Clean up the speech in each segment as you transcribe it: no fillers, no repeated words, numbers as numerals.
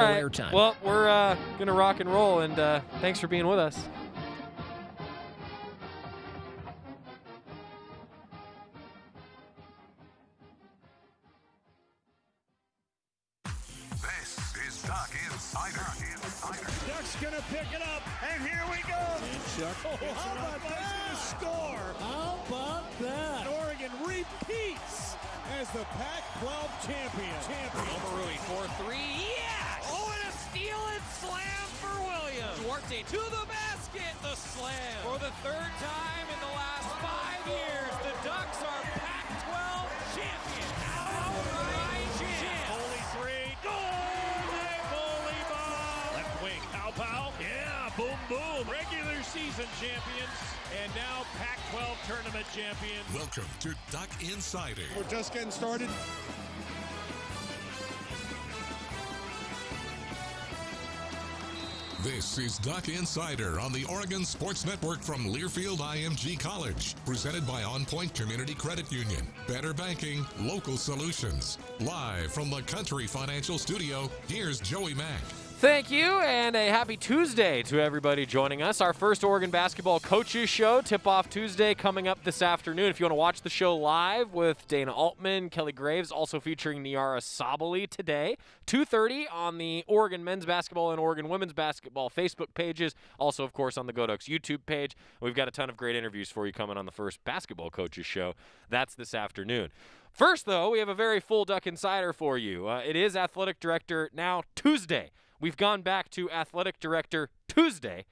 All right. Well, we're going to rock and roll, and thanks for being with us. This is Duck Insider. Duck's gonna pick it up, and here we go. Chuck, how about that? Score. How about that? Oregon repeats as the Pac-12 champion. Omarui for three. Yes! Oh, and a steal and slam for Williams. Duarte to the basket. The slam. For the third time in the last 5 years, the Ducks are Pac-12 champions. Outright champ. Foley three. Goal! Foley ball. Left wing. Pow. Yeah, boom, boom. Regular season champions. And now Pac-12 tournament champions. Welcome to Duck Insider. We're just getting started. This is Duck Insider on the Oregon Sports Network from Learfield IMG College. Presented by On Point Community Credit Union. Better banking, local solutions. Live from the Country Financial Studio, here's Joey Mack. Thank you, and a happy Tuesday to everybody joining us. Our first Oregon basketball coaches show, Tip-Off Tuesday, coming up this afternoon. If you want to watch the show live with Dana Altman, Kelly Graves, also featuring Niara Sabali today, 2:30 on the Oregon men's basketball and Oregon women's basketball Facebook pages. Also, of course, on the Go Ducks YouTube page. We've got a ton of great interviews for you coming on the first basketball coaches show. That's this afternoon. First, though, we have a very full Duck Insider for you. It is Athletic Director Now Tuesday. We've gone back to Athletic Director Tuesday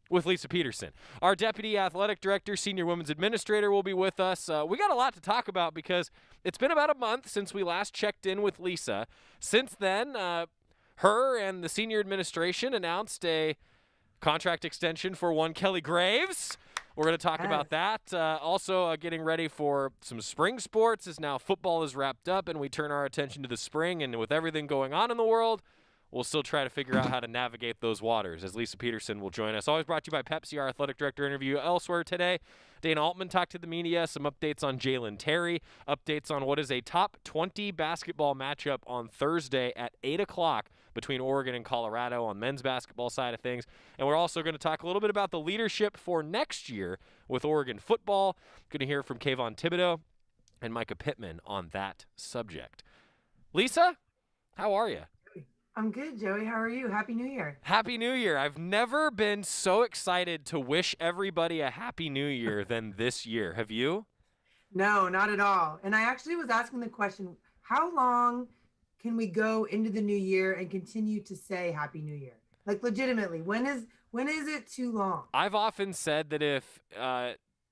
with Lisa Peterson. Our Deputy Athletic Director, Senior Women's Administrator will be with us. We got a lot to talk about because it's been about a month since we last checked in with Lisa. Since then, her and the Senior Administration announced a contract extension for one Kelly Graves. We're going to talk about that. Also, getting ready for some spring sports as now football is wrapped up and we turn our attention to the spring. And with everything going on in the world, we'll still try to figure out how to navigate those waters as Lisa Peterson will join us. Always brought to you by Pepsi, our athletic director interview elsewhere today. Dana Altman talked to the media, some updates on Jalen Terry, updates on what is a top 20 basketball matchup on Thursday at 8 o'clock between Oregon and Colorado on men's basketball side of things. And we're also going to talk a little bit about the leadership for next year with Oregon football. Going to hear from Kayvon Thibodeau and Micah Pittman on that subject. Lisa, how are you? I'm good, Joey. How are you? Happy New Year. Happy New Year. I've never been so excited to wish everybody a Happy New Year than this year. Have you? No, not at all. And I actually was asking the question, how long can we go into the new year and continue to say Happy New Year? Like legitimately, when is it too long? I've often said that if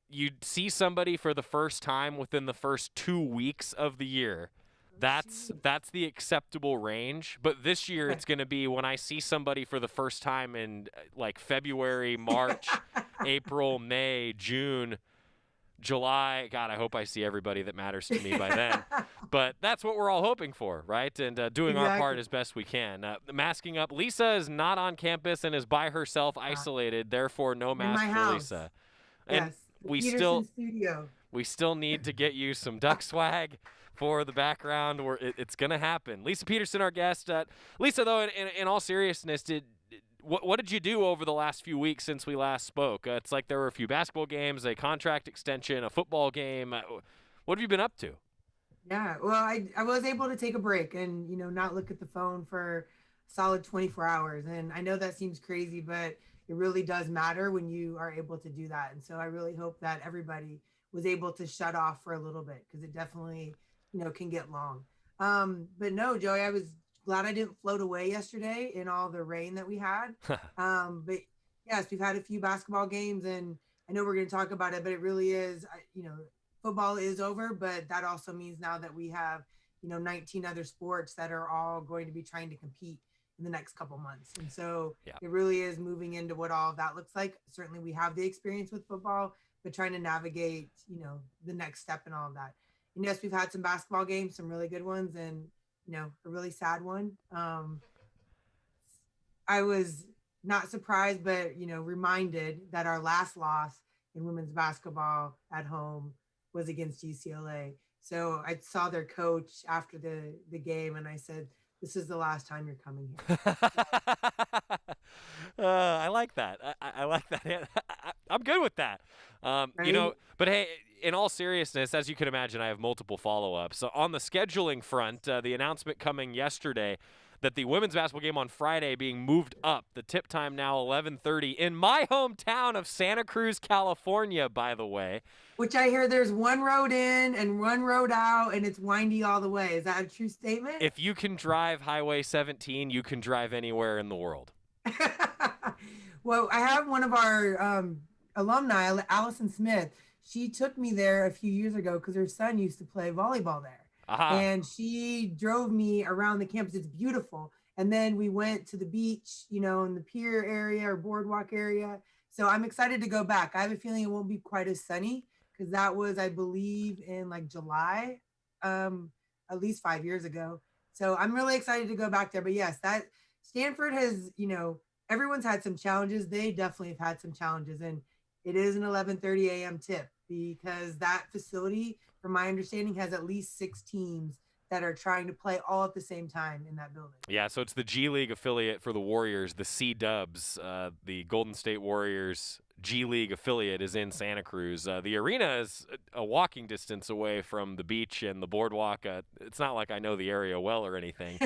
you see somebody for the first time within the first 2 weeks of the year, that's the acceptable range. But this year it's going to be when I see somebody for the first time in like February, March, April, May, June, July. God, I hope I see everybody that matters to me by then. But that's what we're all hoping for, right? And doing our part as best we can. Masking up. Lisa is not on campus and is by herself, isolated. Therefore, no mask for Lisa. And yes, we still need to get you some duck swag for the background. It's going to happen. Lisa Peterson, our guest. Lisa, though, in all seriousness, what did you do over the last few weeks since we last spoke? It's like there were a few basketball games, a contract extension, a football game. What have you been up to? Yeah, well, I was able to take a break and, not look at the phone for a solid 24 hours. And I know that seems crazy, but it really does matter when you are able to do that. And so I really hope that everybody was able to shut off for a little bit because it definitely can get long. But no, Joey, I was glad I didn't float away yesterday in all the rain that we had. But yes, we've had a few basketball games and I know we're going to talk about it, but it really is, football is over, but that also means now that we have, 19 other sports that are all going to be trying to compete in the next couple months. And so It really is moving into what all of that looks like. Certainly we have the experience with football, but trying to navigate, the next step and all of that. And yes, we've had some basketball games, some really good ones, and a really sad one. I was not surprised, but reminded that our last loss in women's basketball at home was against UCLA. So I saw their coach after the game, and I said, this is the last time you're coming here. I like that. I like that. I'm good with that. Right? But hey, in all seriousness, as you can imagine, I have multiple follow-ups. So on the scheduling front, the announcement coming yesterday that the women's basketball game on Friday being moved up. The tip time now 11:30 in my hometown of Santa Cruz, California, by the way. Which I hear there's one road in and one road out, and it's windy all the way. Is that a true statement? If you can drive Highway 17, you can drive anywhere in the world. Well, I have one of our alumni, Allison Smith. She took me there a few years ago because her son used to play volleyball there. Aha. And she drove me around the campus. It's beautiful. And then we went to the beach, in the pier area or boardwalk area. So I'm excited to go back. I have a feeling it won't be quite as sunny because that was, I believe, in like July, at least 5 years ago. So I'm really excited to go back there. But yes, that Stanford has, everyone's had some challenges. They definitely have had some challenges. And it is an 11:30 a.m. tip because that facility, from my understanding, has at least 6 teams that are trying to play all at the same time in that building. Yeah, so it's the G League affiliate for the Warriors, the C-Dubs, the Golden State Warriors G League affiliate is in Santa Cruz. The arena is a walking distance away from the beach and the boardwalk. It's not like I know the area well or anything,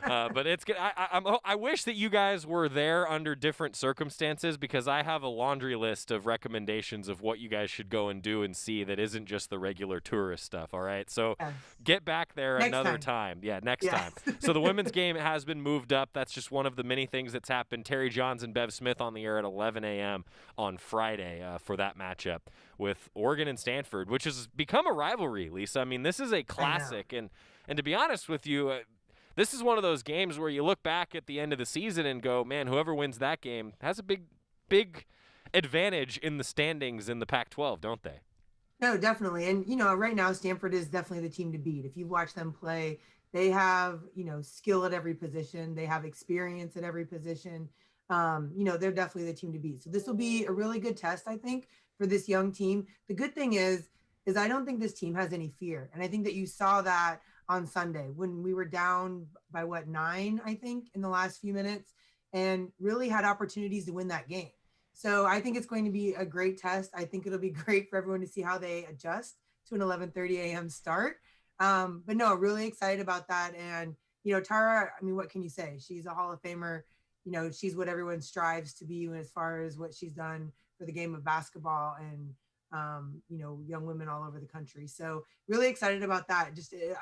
but it's good. I wish that you guys were there under different circumstances because I have a laundry list of recommendations of what you guys should go and do and see that isn't just the regular tourist stuff. All right, so get back there another time. Yeah, next time. So the women's game has been moved up. That's just one of the many things that's happened. Terry Johns and Bev Smith on the air at 11 a.m. on Friday for that matchup with Oregon and Stanford, which has become a rivalry, Lisa. I mean, this is a classic. And to be honest with you, this is one of those games where you look back at the end of the season and go, man, whoever wins that game has a big advantage in the standings in the Pac-12, don't they? No, definitely. And, right now Stanford is definitely the team to beat. If you watch them play, they have, skill at every position. They have experience at every position. They're definitely the team to beat. So this will be a really good test, I think, for this young team. The good thing is I don't think this team has any fear. And I think that you saw that on Sunday when we were down by 9, I think, in the last few minutes and really had opportunities to win that game. So I think it's going to be a great test. I think it'll be great for everyone to see how they adjust to an 11:30 a.m. start. But no, really excited about that. And, Tara, I mean, what can you say? She's a Hall of Famer. She's what everyone strives to be as far as what she's done for the game of basketball and, young women all over the country. So really excited about that.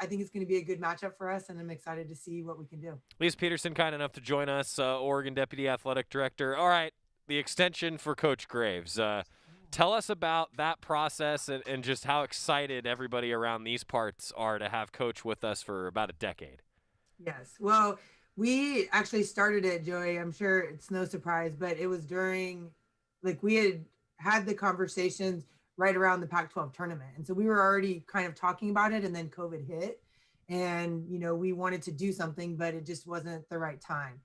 I think it's going to be a good matchup for us, and I'm excited to see what we can do. Lisa Peterson, kind enough to join us, Oregon Deputy Athletic Director. All right, the extension for Coach Graves. Tell us about that process and just how excited everybody around these parts are to have Coach with us for about a decade. Yes. Well, we actually started it, Joey. I'm sure it's no surprise, but it was during, we had the conversations right around the Pac-12 tournament. And so we were already kind of talking about it, and then COVID hit. And, we wanted to do something, but it just wasn't the right time.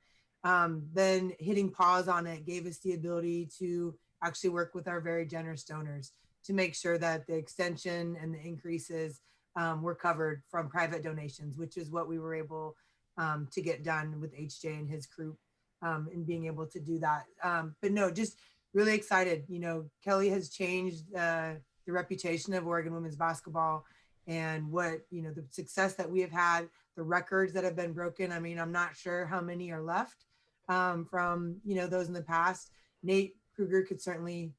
Then hitting pause on it gave us the ability to actually work with our very generous donors to make sure that the extension and the increases were covered from private donations, which is what we were able to get done with HJ and his group and being able to do that. But no, just really excited. Kelly has changed the reputation of Oregon women's basketball and what, the success that we have had, the records that have been broken. I mean, I'm not sure how many are left from, those in the past. Nate Kruger could certainly,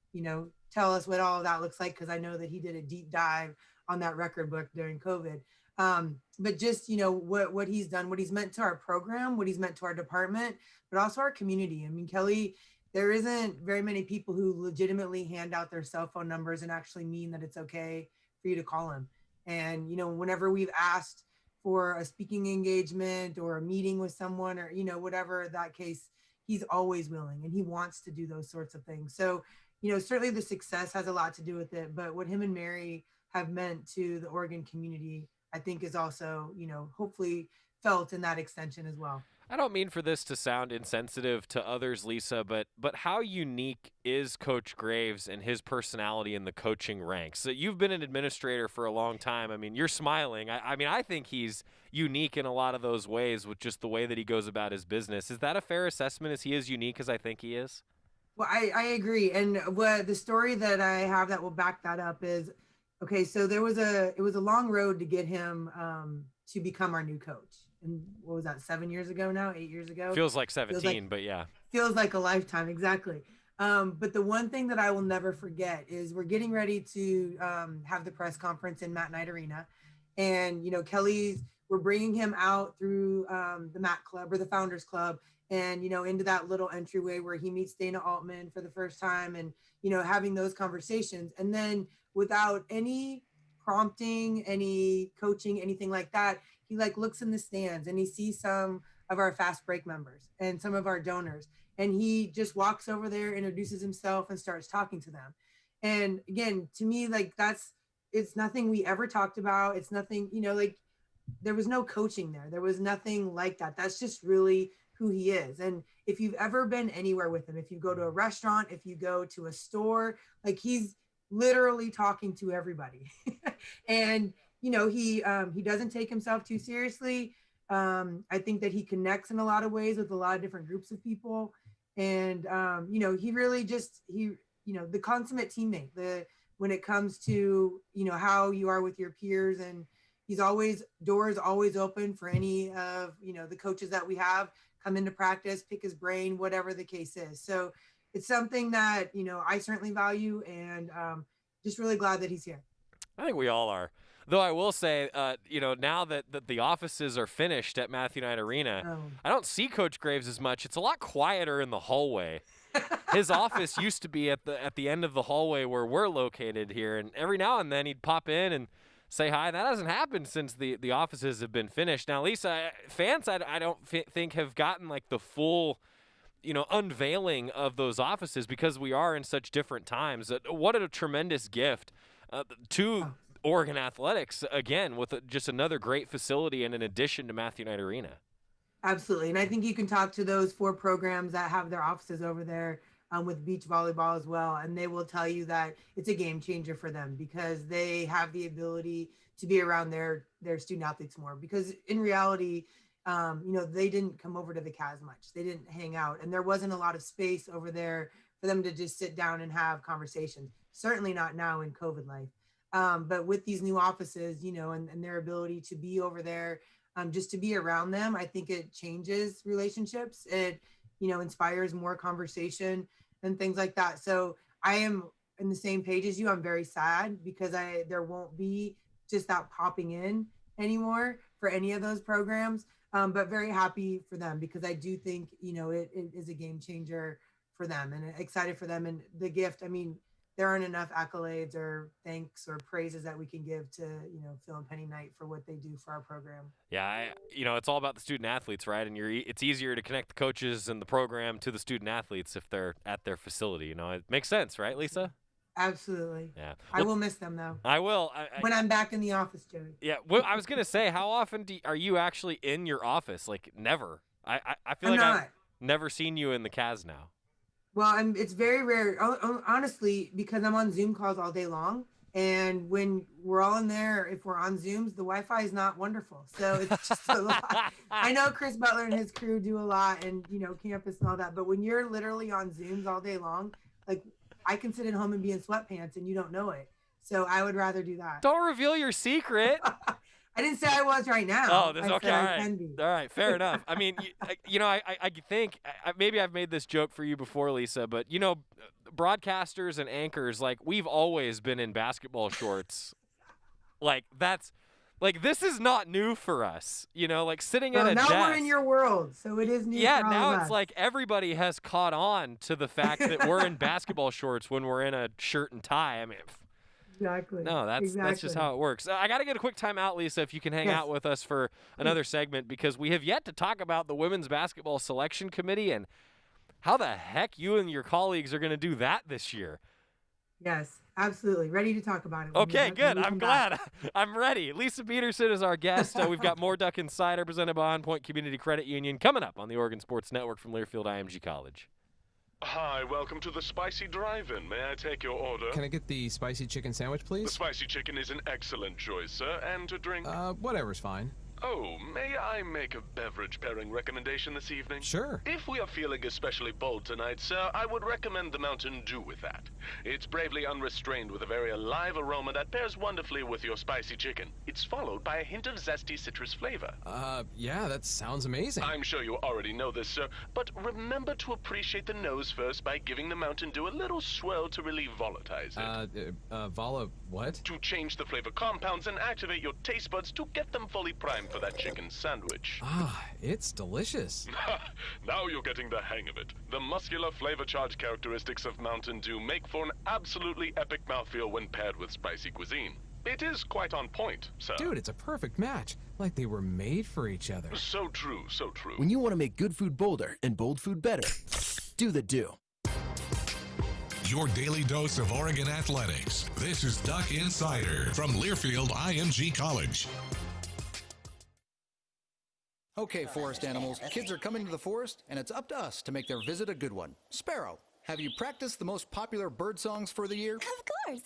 tell us what all of that looks like, because I know that he did a deep dive on that record book during COVID. But just, what he's done, what he's meant to our program, what he's meant to our department, but also our community. I mean, Kelly, there isn't very many people who legitimately hand out their cell phone numbers and actually mean that it's okay for you to call him. And, whenever we've asked for a speaking engagement or a meeting with someone or, whatever that case, he's always willing and he wants to do those sorts of things. So, certainly the success has a lot to do with it, but what him and Mary have meant to the Oregon community, I think is also, hopefully felt in that extension as well. I don't mean for this to sound insensitive to others, Lisa, but how unique is Coach Graves and his personality in the coaching ranks? So you've been an administrator for a long time. I mean, you're smiling. I mean, I think he's unique in a lot of those ways with just the way that he goes about his business. Is that a fair assessment? Is he as unique as I think he is? Well, I agree. And what the story that I have that will back that up is, okay, so it was a long road to get him to become our new coach. And what was that, 7 years ago now, 8 years ago? Feels like 17, but yeah. Feels like a lifetime, exactly. But the one thing that I will never forget is we're getting ready to have the press conference in Matt Knight Arena. And, we're bringing him out through the Matt Club or the Founders Club and, into that little entryway where he meets Dana Altman for the first time and, having those conversations. And then without any prompting, any coaching, anything like that, he looks in the stands and he sees some of our fast break members and some of our donors. And he just walks over there, introduces himself and starts talking to them. And again, to me, it's nothing we ever talked about. It's nothing, there was no coaching there. There was nothing like that. That's just really who he is. And if you've ever been anywhere with him, if you go to a restaurant, if you go to a store, he's literally talking to everybody. And he doesn't take himself too seriously. I think that he connects in a lot of ways with a lot of different groups of people. And, he really the consummate teammate, when it comes to, how you are with your peers. And doors always open for any of, the coaches that we have come into practice, pick his brain, whatever the case is. So it's something that, I certainly value and just really glad that he's here. I think we all are. Though I will say, now that the offices are finished at Matthew Knight Arena, I don't see Coach Graves as much. It's a lot quieter in the hallway. His office used to be at the end of the hallway where we're located here, and every now and then he'd pop in and say hi. That hasn't happened since the offices have been finished. Now, Lisa, fans I don't think have gotten the full unveiling of those offices because we are in such different times. What a tremendous gift to Oregon Athletics, again, with just another great facility and an addition to Matthew Knight Arena. Absolutely. And I think you can talk to those 4 programs that have their offices over there with beach volleyball as well. And they will tell you that it's a game changer for them because they have the ability to be around their student athletes more. Because in reality, they didn't come over to the CAS much. They didn't hang out. And there wasn't a lot of space over there for them to just sit down and have conversations. Certainly not now in COVID life. But with these new offices, and their ability to be over there, just to be around them, I think it changes relationships. It, inspires more conversation and things like that. So I am in the same page as you. I'm very sad because there won't be just that popping in anymore for any of those programs. But very happy for them because I do think, it is a game changer for them and excited for them. And the gift, there aren't enough accolades or thanks or praises that we can give to, Phil and Penny Knight for what they do for our program. Yeah, it's all about the student athletes, right? And it's easier to connect the coaches and the program to the student athletes if they're at their facility. It makes sense, right, Lisa? Absolutely. Yeah. I will miss them, though. I will. When I'm back in the office, Joey. Yeah. Well, I was going to say, how often are you actually in your office? Never. I feel I've never seen you in the CAS now. Well, it's very rare, honestly, because I'm on Zoom calls all day long. And when we're all in there, if we're on Zooms, the Wi-Fi is not wonderful. So it's just a lot. I know Chris Butler and his crew do a lot and, campus and all that. But when you're literally on Zooms all day long, I can sit at home and be in sweatpants and you don't know it. So I would rather do that. Don't reveal your secret. I didn't say I was right now. Oh, that's okay. All right. All right. Fair enough. I think maybe I've made this joke for you before, Lisa, but broadcasters and anchors, we've always been in basketball shorts. This is not new for us, sitting at a desk. Now we're in your world, so it is new for all now of it's us. Everybody has caught on to the fact that we're in basketball shorts when we're in a shirt and tie. Exactly. No, that's just how it works. I got to get a quick time out, Lisa, if you can hang out with us for another segment, because we have yet to talk about the women's basketball selection committee and how the heck you and your colleagues are going to do that this year. Yes, Absolutely. Ready to talk about it. Okay, good. I'm glad. I'm ready. Lisa Peterson is our guest. We've got more Duck Insider presented by On Point Community Credit Union coming up on the Oregon Sports Network from Learfield IMG College. Hi, welcome to the Spicy Drive-In. May I take your order? Can I get the spicy chicken sandwich, please? The spicy chicken is an excellent choice, sir. And to drink? Whatever's fine. Oh, may I make a beverage pairing recommendation this evening? Sure. If we are feeling especially bold tonight, sir, I would recommend the Mountain Dew with that. It's bravely unrestrained with a very alive aroma that pairs wonderfully with your spicy chicken. It's followed by a hint of zesty citrus flavor. Yeah, that sounds amazing. I'm sure you already know this, sir, but remember to appreciate the nose first by giving the Mountain Dew a little swirl to relieve volatilize it. What? To change the flavor compounds and activate your taste buds to get them fully primed for that chicken sandwich. Ah, it's delicious. Now you're getting the hang of it. The muscular flavor-charged characteristics of Mountain Dew make for an absolutely epic mouthfeel when paired with spicy cuisine. It is quite on point, sir. Dude, it's a perfect match. Like they were made for each other. So true, so true. When you want to make good food bolder and bold food better, do the Dew. Your daily dose of Oregon athletics. This is Duck Insider from Learfield IMG College. Okay, forest animals, kids are coming to the forest, and it's up to us to make their visit a good one. Sparrow, have you practiced the most popular bird songs for the year? Of course.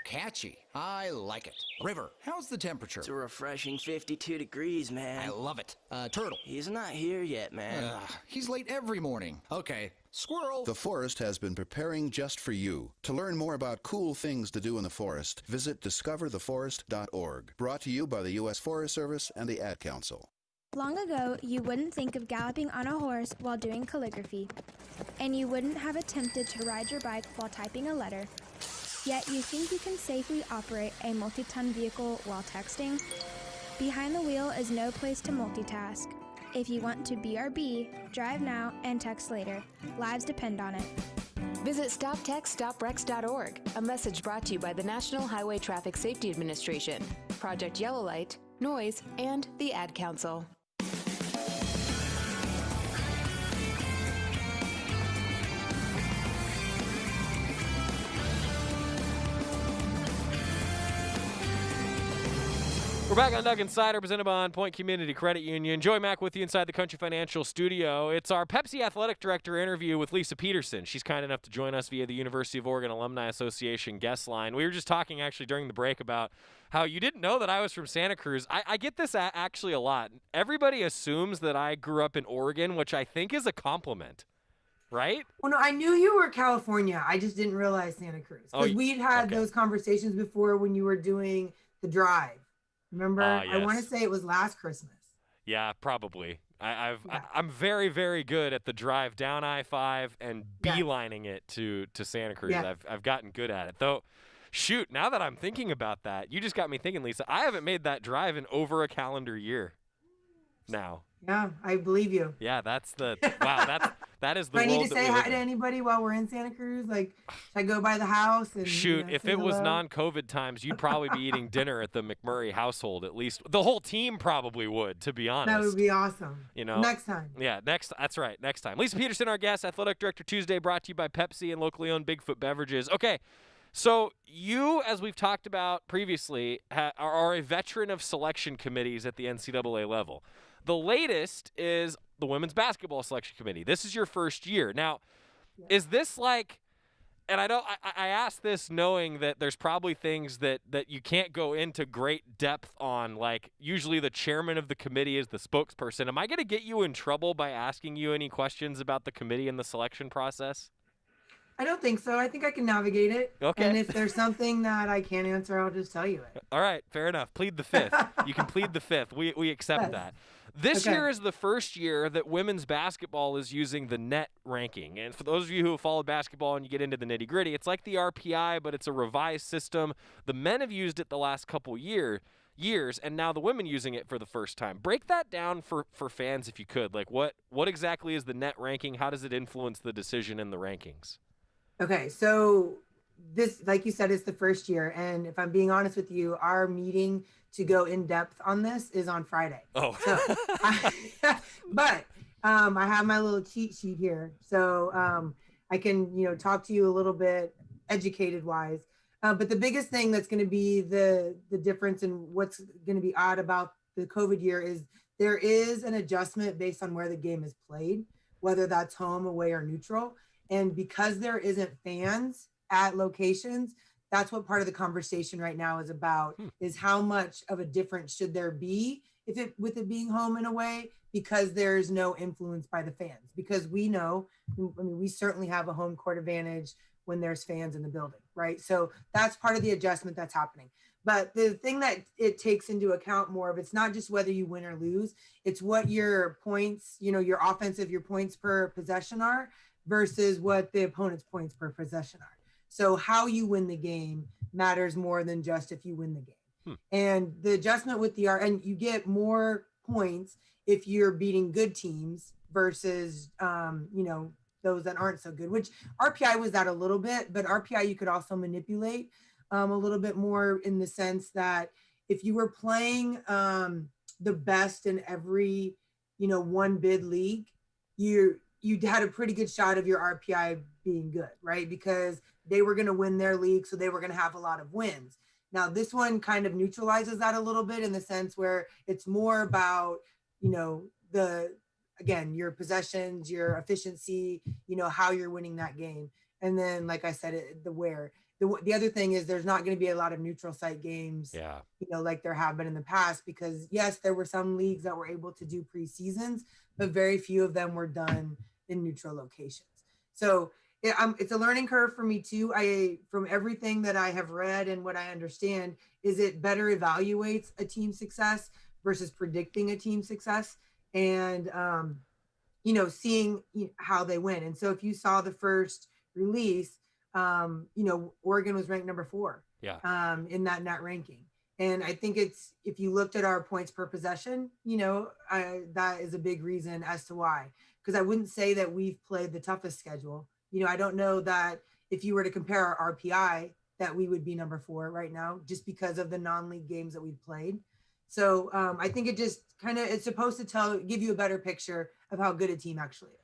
Catchy. I like it. River, how's the temperature? It's a refreshing 52 degrees, man. I love it. Turtle. He's not here yet, man. He's late every morning. Okay. Squirrel. The forest has been preparing just for you. To learn more about cool things to do in the forest, visit discovertheforest.org. Brought to you by the U.S. Forest Service and the Ad Council. Long ago, you wouldn't think of galloping on a horse while doing calligraphy, and you wouldn't have attempted to ride your bike while typing a letter. Yet you think you can safely operate a multi-ton vehicle while texting? Behind the wheel is no place to multitask. If you want to BRB, drive now and text later. Lives depend on it. Visit StopTextStopWrecks.org, a message brought to you by the National Highway Traffic Safety Administration, Project Yellow Light, Noise, and the Ad Council. We're back on Duck Insider, presented by On Point Community Credit Union. Joy Mack with you inside the Country Financial Studio. It's our Pepsi Athletic Director interview with Lisa Peterson. She's kind enough to join us via the University of Oregon Alumni Association guest line. We were just talking actually during the break about how you didn't know that I was from Santa Cruz. I get this actually a lot. Everybody assumes that I grew up in Oregon, which I think is a compliment. Right? Well, no, I knew you were California. I just didn't realize Santa Cruz. Because we'd had those conversations before when you were doing the drive. Remember? Yes. I want to say it was last Christmas. Yeah, probably. I'm very, very good at the drive down I-5 and beelining it to Santa Cruz. Yeah. I've gotten good at it. Though, shoot, now that I'm thinking about that, you just got me thinking, Lisa, I haven't made that drive in over a calendar year now. Yeah, I believe you. Yeah, that is the Do I world need to say hi to anybody while we're in Santa Cruz? Like, should I go by the house? And, shoot, if it was non-COVID times, you'd probably be eating dinner at the McMurray household. At least the whole team probably would, to be honest. That would be awesome. You know, next time. Yeah, that's right. Next time. Lisa Peterson, our guest, Athletic Director Tuesday, brought to you by Pepsi and locally owned Bigfoot Beverages. Okay, so you, as we've talked about previously, are a veteran of selection committees at the NCAA level. The latest is the women's basketball selection committee. This is your first year. Now, is this like, and I ask this knowing that there's probably things that you can't go into great depth on, like usually the chairman of the committee is the spokesperson. Am I going to get you in trouble by asking you any questions about the committee and the selection process? I don't think so. I think I can navigate it. Okay. And if there's something that I can't answer, I'll just tell you it. All right, fair enough. Plead the fifth. You can plead the fifth. We accept that. This year is the first year that women's basketball is using the net ranking. And for those of you who have followed basketball and you get into the nitty-gritty, it's like the RPI, but it's a revised system. The men have used it the last couple years, and now the women using it for the first time. Break that down for fans if you could. Like what exactly is the net ranking? How does it influence the decision in the rankings? Okay, so this, like you said, is the first year. And if I'm being honest with you, our meeting to go in depth on this is on Friday. Oh. So, but I have my little cheat sheet here. So I can, talk to you a little bit educated wise. But the biggest thing that's going to be the difference and what's going to be odd about the COVID year is there is an adjustment based on where the game is played, whether that's home, away, or neutral. And because there isn't fans at locations, that's what part of the conversation right now is about, is how much of a difference should there be with it being home and away, because there's no influence by the fans. Because we know, I mean, we certainly have a home court advantage when there's fans in the building, right? So that's part of the adjustment that's happening. But the thing that it takes into account more of, it's not just whether you win or lose, it's what your points, your offensive, your points per possession are versus what the opponent's points per possession are. So how you win the game matters more than just if you win the game. And the adjustment with and you get more points if you're beating good teams versus, those that aren't so good, which RPI was that a little bit, but RPI you could also manipulate a little bit more in the sense that if you were playing the best in every, one bid league, you had a pretty good shot of your RPI being good, right? Because they were going to win their league, so they were going to have a lot of wins. Now, this one kind of neutralizes that a little bit in the sense where it's more about, again, your possessions, your efficiency, how you're winning that game. And then, like I said, the where. The other thing is there's not going to be a lot of neutral site games, like there have been in the past, because yes, there were some leagues that were able to do preseasons, but very few of them were done in neutral locations. So it's a learning curve for me too. From everything that I have read and what I understand is it better evaluates a team success versus predicting a team success and, seeing how they win. And so if you saw the first release, Oregon was ranked number 4 in that net ranking. And I think if you looked at our points per possession, that is a big reason as to why, because I wouldn't say that we've played the toughest schedule. I don't know that if you were to compare our RPI that we would be number 4 right now, just because of the non-league games that we've played. So I think it just it's supposed to give you a better picture of how good a team actually is.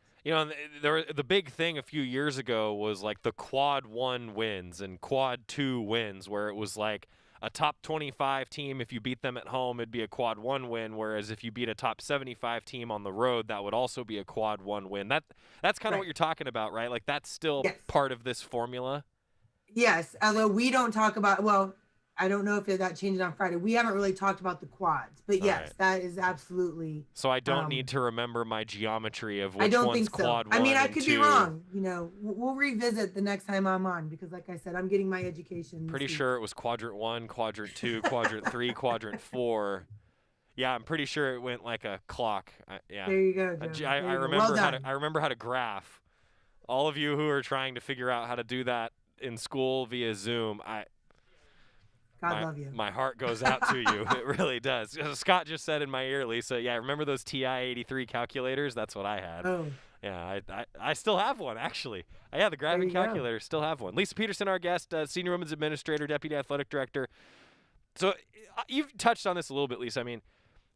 The big thing a few years ago was like the quad 1 wins and quad 2 wins, where it was like a top 25 team, if you beat them at home, it'd be a quad 1 win, whereas if you beat a top 75 team on the road, that would also be a quad 1 win. That's kind of what you're talking about, right? Like that's still part of this formula. Yes, although we don't talk about, I don't know if that changed on Friday. We haven't really talked about the quads, but yes, that is absolutely. So I don't need to remember my geometry of which I don't one's think so. quad 1 I mean, I and could 2. be wrong. We'll revisit the next time I'm on, because like I said, I'm getting my education. Pretty sure it was quadrant 1, quadrant 2, quadrant 3, quadrant 4. Yeah, I'm pretty sure it went like a clock. Yeah. There you go, Joe. I remember I remember how to graph. All of you who are trying to figure out how to do that in school via Zoom, God love you. My heart goes out to you. It really does. Scott just said in my ear, Lisa, remember those TI-83 calculators? That's what I had. Oh. Yeah, I still have one, actually. The graphing calculator, still have one. Lisa Peterson, our guest, Senior Women's Administrator, Deputy Athletic Director. So you've touched on this a little bit, Lisa. I mean,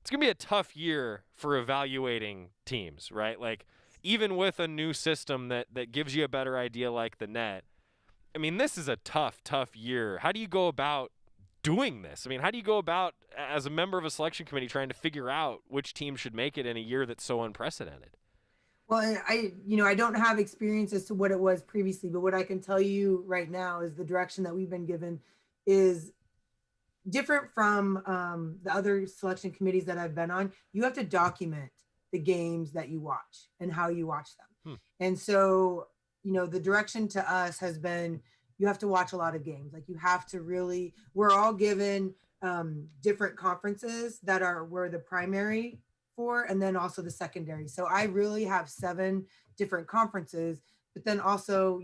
it's going to be a tough year for evaluating teams, right? Like, even with a new system that gives you a better idea like the net, I mean, this is a tough year. How do you go about doing this? I mean, how do you go about, as a member of a selection committee, trying to figure out which team should make it in a year that's so unprecedented? Well, I don't have experience as to what it was previously, but what I can tell you right now is the direction that we've been given is different from the other selection committees that I've been on. You have to document the games that you watch and how you watch them. And so, the direction to us has been, you have to watch a lot of games. Like, you have to really, we're all given different conferences that we're the primary for, and then also the secondary. So I really have 7 different conferences, but then also,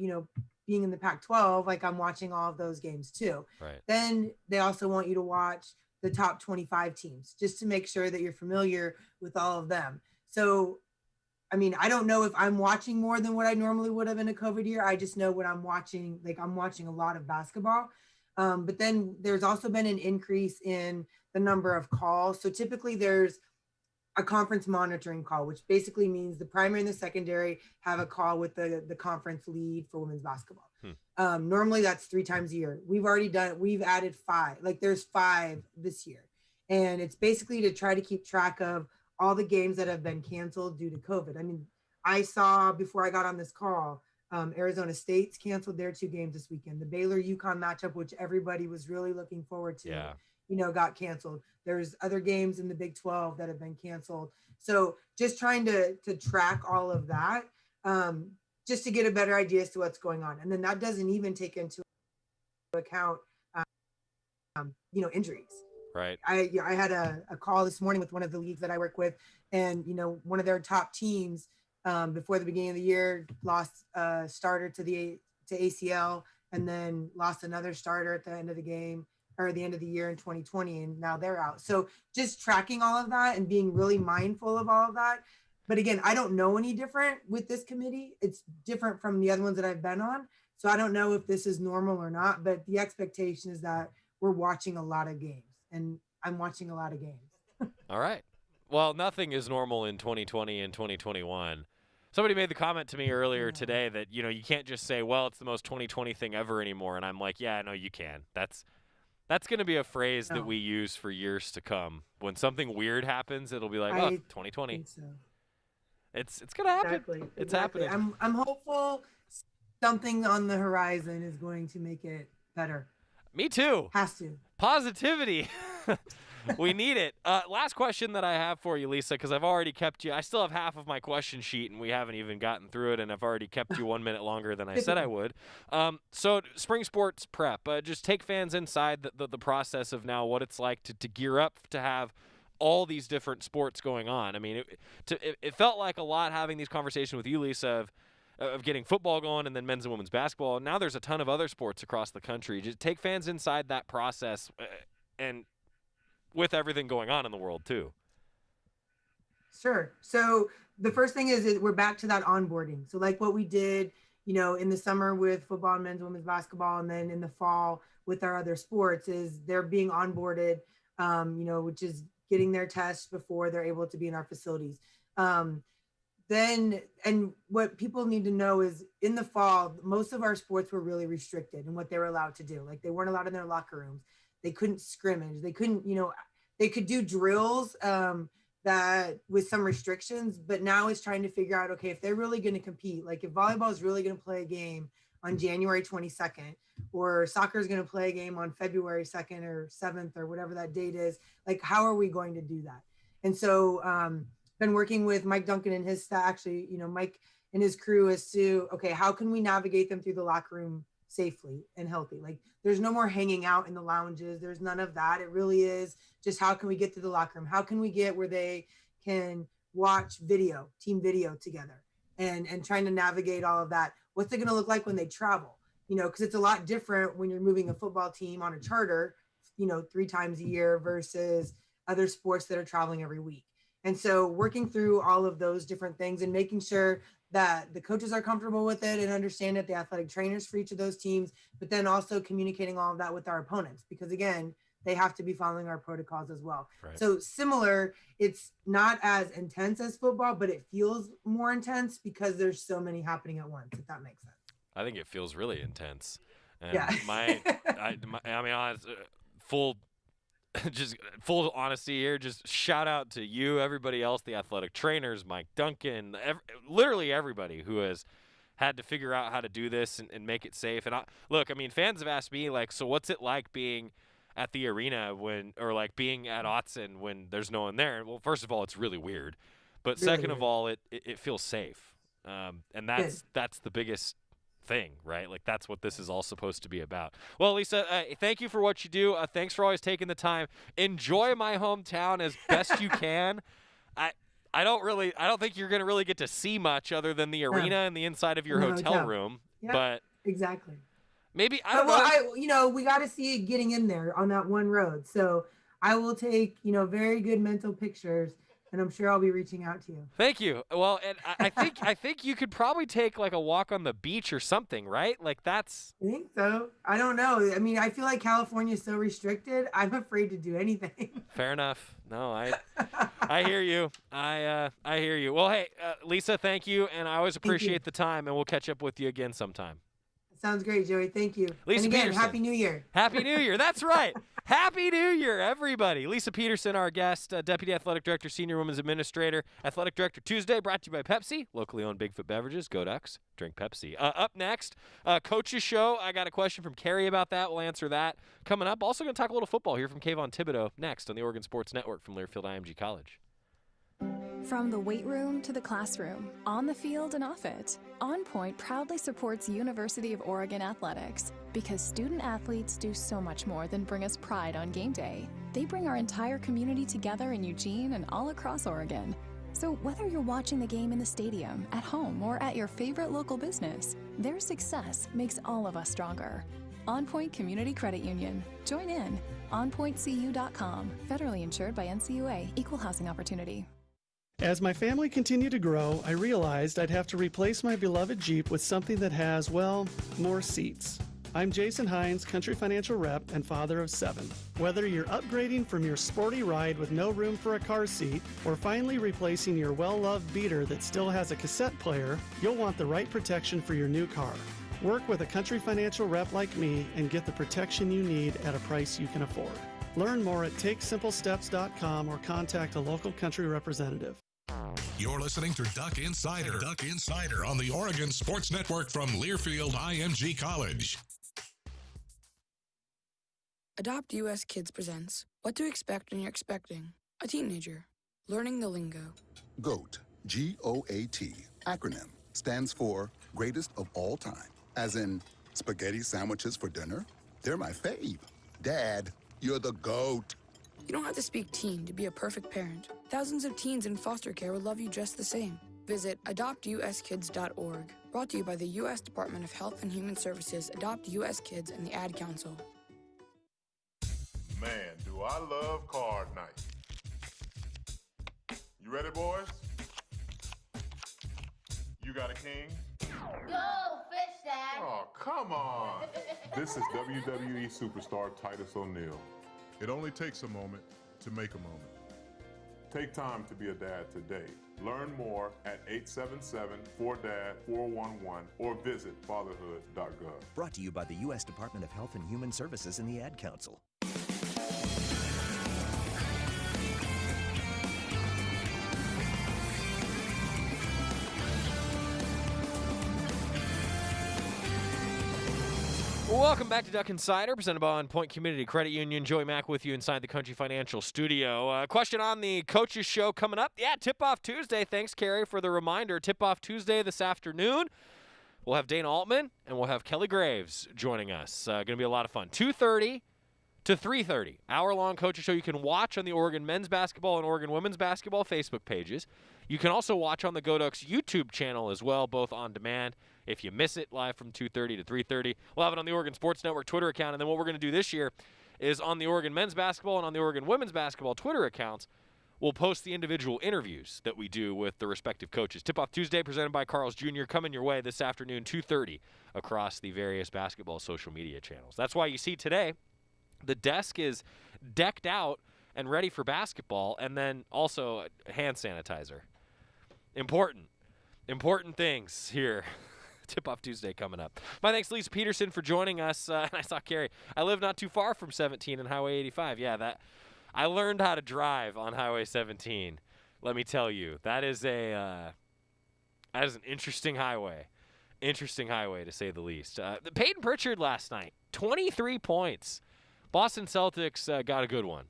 being in the Pac-12, like, I'm watching all of those games too. Right. Then they also want you to watch the top 25 teams just to make sure that you're familiar with all of them. So, I mean, I don't know if I'm watching more than what I normally would have in a COVID year. I just know what I'm watching. Like, I'm watching a lot of basketball. But then there's also been an increase in the number of calls. So typically there's a conference monitoring call, which basically means the primary and the secondary have a call with the conference lead for women's basketball. Normally that's 3 times a year. We've added 5. Like there's 5 this year. And it's basically to try to keep track of all the games that have been canceled due to COVID. I mean, I saw before I got on this call, Arizona State's canceled their 2 games this weekend. The Baylor-UConn matchup, which everybody was really looking forward to, got canceled. There's other games in the Big 12 that have been canceled. So just trying to track all of that, just to get a better idea as to what's going on. And then that doesn't even take into account, injuries. Right. I had a call this morning with one of the leagues that I work with, and, one of their top teams before the beginning of the year lost a starter to ACL, and then lost another starter at the end of the game or the end of the year in 2020, and now they're out. So just tracking all of that and being really mindful of all of that. But again, I don't know any different with this committee. It's different from the other ones that I've been on. So I don't know if this is normal or not, but the expectation is that we're watching a lot of games, and I'm watching a lot of games. All right. Well, nothing is normal in 2020 and 2021. Somebody made the comment to me earlier today that, you can't just say, well, it's the most 2020 thing ever anymore. And I'm like, yeah, no, you can. That's going to be a phrase that we use for years to come. When something weird happens, it'll be like, 2020. Think so. It's going to happen. Exactly. It's happening. I'm hopeful something on the horizon is going to make it better. Me too. Has to. Positivity. We need it. Last question that I have for you, Lisa, because I've already kept you. I still have half of my question sheet, and we haven't even gotten through it, and I've already kept you 1 minute longer than I said I would. So spring sports prep, just take fans inside the process of now what it's like to gear up to have all these different sports going on. I mean, it felt like a lot having these conversations with you, Lisa, of getting football going and then men's and women's basketball. Now there's a ton of other sports across the country. Just take fans inside that process and with everything going on in the world too. Sure. So the first thing is we're back to that onboarding. So like what we did, in the summer with football and men's and women's basketball, and then in the fall with our other sports, is they're being onboarded, which is getting their tests before they're able to be in our facilities. And what people need to know is in the fall, most of our sports were really restricted in what they were allowed to do. Like they weren't allowed in their locker rooms. They couldn't scrimmage. They couldn't, they could do drills that with some restrictions, but now it's trying to figure out, okay, if they're really going to compete, like if volleyball is really going to play a game on January 22nd, or soccer is going to play a game on February 2nd or 7th or whatever that date is, like, how are we going to do that? And so, been working with Mike Duncan and his staff, actually, Mike and his crew, as to, okay, how can we navigate them through the locker room safely and healthy? Like there's no more hanging out in the lounges. There's none of that. It really is just how can we get to the locker room? How can we get where they can watch team video together, and trying to navigate all of that. What's it going to look like when they travel? Because it's a lot different when you're moving a football team on a charter, 3 times a year versus other sports that are traveling every week. And so working through all of those different things and making sure that the coaches are comfortable with it and understand that the athletic trainers for each of those teams, but then also communicating all of that with our opponents, because again, they have to be following our protocols as well. Right. So similar, it's not as intense as football, but it feels more intense because there's so many happening at once, if that makes sense. I think it feels really intense. And yeah. Just full honesty here, just shout out to you, everybody else, the athletic trainers, Mike Duncan, literally everybody who has had to figure out how to do this and make it safe. And fans have asked me, like, so what's it like being at the arena being at Autzen when there's no one there? Well, first of all, it's really weird. But really second of all, it feels safe. And that's the biggest thing, right? Like that's what this is all supposed to be about. Well, Lisa, thank you for what you do. Thanks for always taking the time. Enjoy my hometown as best you can. I don't think you're going to really get to see much other than the arena and the inside of your hotel room. Yep, but exactly. Maybe I don't know. We got to see it getting in there on that one road. So I will take, very good mental pictures. And I'm sure I'll be reaching out to you. Thank you. Well, and I think you could probably take like a walk on the beach or something, right? Like that's. I think so. I don't know. I mean, I feel like California is so restricted. I'm afraid to do anything. Fair enough. No, I hear you. I hear you. Well, hey, Lisa, thank you, and I always appreciate the time, and we'll catch up with you again sometime. Sounds great, Joey. Thank you. Lisa and again, Peterson. Happy New Year. Happy New Year. That's right. Happy New Year, everybody. Lisa Peterson, our guest, Deputy Athletic Director, Senior Women's Administrator, Athletic Director Tuesday, brought to you by Pepsi, locally owned Bigfoot Beverages. Go Ducks. Drink Pepsi. Up next, Coach's Show. I got a question from Carrie about that. We'll answer that coming up. Also going to talk a little football here from Kayvon Thibodeau next on the Oregon Sports Network from Learfield IMG College. From the weight room to the classroom, on the field and off it, On Point proudly supports University of Oregon athletics because student athletes do so much more than bring us pride on game day. They bring our entire community together in Eugene and all across Oregon. So whether you're watching the game in the stadium, at home, or at your favorite local business, their success makes all of us stronger. On Point Community Credit Union. Join in. OnPointCU.com. Federally insured by NCUA. Equal housing opportunity. As my family continued to grow, I realized I'd have to replace my beloved Jeep with something that has, well, more seats. I'm Jason Hines, Country Financial Rep and father of 7. Whether you're upgrading from your sporty ride with no room for a car seat or finally replacing your well-loved beater that still has a cassette player, you'll want the right protection for your new car. Work with a Country Financial Rep like me and get the protection you need at a price you can afford. Learn more at TakeSimpleSteps.com or contact a local Country representative. You're listening to Duck Insider. Duck Insider on the Oregon Sports Network from Learfield IMG College. Adopt US Kids presents What to Expect When You're Expecting a Teenager. Learning the lingo. GOAT, G-O-A-T, acronym, stands for Greatest of All Time. As in, spaghetti sandwiches for dinner? They're my fave. Dad, you're the GOAT. You don't have to speak teen to be a perfect parent. Thousands of teens in foster care would love you just the same. Visit adoptuskids.org. Brought to you by the U.S. Department of Health and Human Services, Adopt U.S. Kids, and the Ad Council. Man, do I love card night. You ready, boys? You got a king? Go, fish dad. Oh, come on. This is WWE superstar Titus O'Neil. It only takes a moment to make a moment. Take time to be a dad today. Learn more at 877-4DAD-411 or visit fatherhood.gov. Brought to you by the U.S. Department of Health and Human Services and the Ad Council. Welcome back to Duck Insider, presented by On Point Community Credit Union. Joey Mack with you inside the Country Financial Studio. Question on the Coaches Show coming up. Yeah, Tip-Off Tuesday. Thanks, Carrie, for the reminder. Tip-Off Tuesday this afternoon. We'll have Dana Altman, and we'll have Kelly Graves joining us. Going to be a lot of fun. 2:30 to 3:30. Hour-long Coaches Show you can watch on the Oregon men's basketball and Oregon women's basketball Facebook pages. You can also watch on the Go Ducks YouTube channel as well, both on demand. If you miss it live from 2:30 to 3:30, we'll have it on the Oregon Sports Network Twitter account. And then what we're going to do this year is on the Oregon men's basketball and on the Oregon women's basketball Twitter accounts, we'll post the individual interviews that we do with the respective coaches. Tip-Off Tuesday presented by Carl's Jr. coming your way this afternoon, 2:30, across the various basketball social media channels. That's why you see today the desk is decked out and ready for basketball, and then also hand sanitizer. Important things here. Tip-Off Tuesday coming up. My thanks to Lisa Peterson for joining us. And I saw Carrie. I live not too far from 17 and Highway 85. Yeah, I learned how to drive on Highway 17. Let me tell you, that is an interesting highway. Interesting highway, to say the least. Peyton Pritchard last night, 23 points. Boston Celtics got a good one.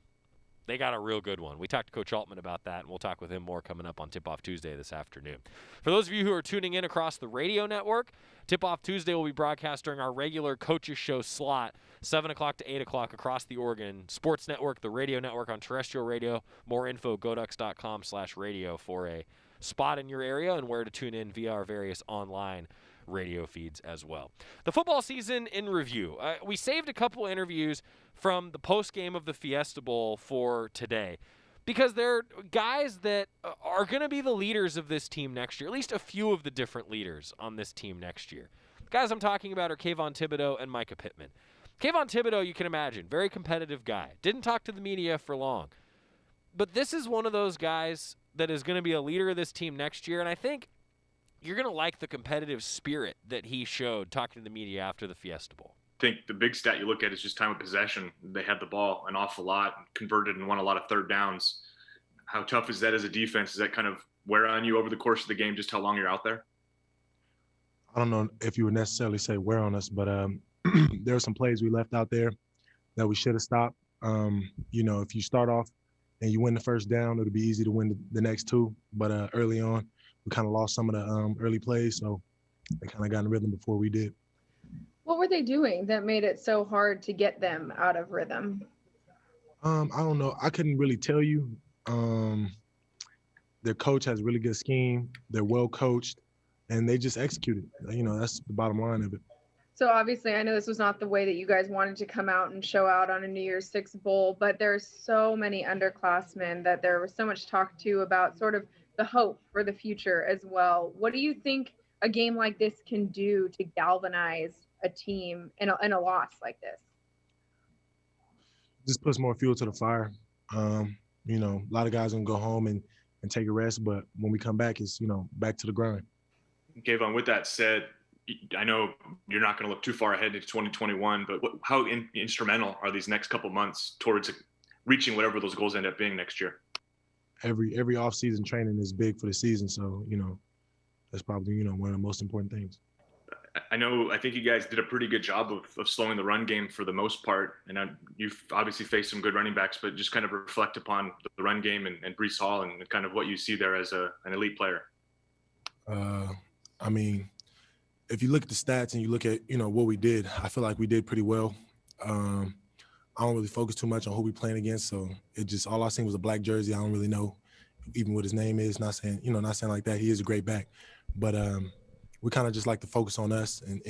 They got a real good one. We talked to Coach Altman about that, and we'll talk with him more coming up on Tip-Off Tuesday this afternoon. For those of you who are tuning in across the radio network, Tip-Off Tuesday will be broadcast during our regular Coaches Show slot, 7 o'clock to 8 o'clock across the Oregon Sports Network, the radio network on terrestrial radio. More info, goducks.com/radio for a spot in your area and where to tune in via our various online radio feeds as well. The football season in review. We saved a couple interviews from the post-game of the Fiesta Bowl for today because they're guys that are going to be the leaders of this team next year, at least a few of the different leaders on this team next year. The guys I'm talking about are Kayvon Thibodeau and Micah Pittman. Kayvon Thibodeau, you can imagine, very competitive guy. Didn't talk to the media for long. But this is one of those guys that is going to be a leader of this team next year, and I think you're going to like the competitive spirit that he showed talking to the media after the Fiesta Bowl. I think the big stat you look at is just time of possession. They had the ball an awful lot, converted and won a lot of third downs. How tough is that as a defense? Does that kind of wear on you over the course of the game, just how long you're out there? I don't know if you would necessarily say wear on us, but there are some plays we left out there that we should have stopped. If you start off and you win the first down, it'll be easy to win the next two. But early on, we kind of lost some of the early plays, so they kind of got in rhythm before we did. What were they doing that made it so hard to get them out of rhythm? I don't know. I couldn't really tell you. Their coach has really good scheme. They're well coached, and they just executed. That's the bottom line of it. So obviously, I know this was not the way that you guys wanted to come out and show out on a New Year's Six bowl, but there's so many underclassmen that there was so much talk to about sort of the hope for the future as well. What do you think a game like this can do to galvanize a team in a loss like this? Just puts more fuel to the fire. A lot of guys gonna go home and take a rest, but when we come back, it's back to the grind. Kayvon, with that said, I know you're not going to look too far ahead into 2021, but how instrumental are these next couple months towards reaching whatever those goals end up being next year? Every off-season training is big for the season, so that's probably one of the most important things. I think you guys did a pretty good job of slowing the run game for the most part, and you've obviously faced some good running backs, but just kind of reflect upon the run game and Breece Hall and kind of what you see there as an elite player. If you look at the stats and you look at, what we did, I feel like we did pretty well. I don't really focus too much on who we playing against. So it just, all I seen was a black jersey. I don't really know even what his name is. Not saying like that. He is a great back. But we kind of just like to focus on us and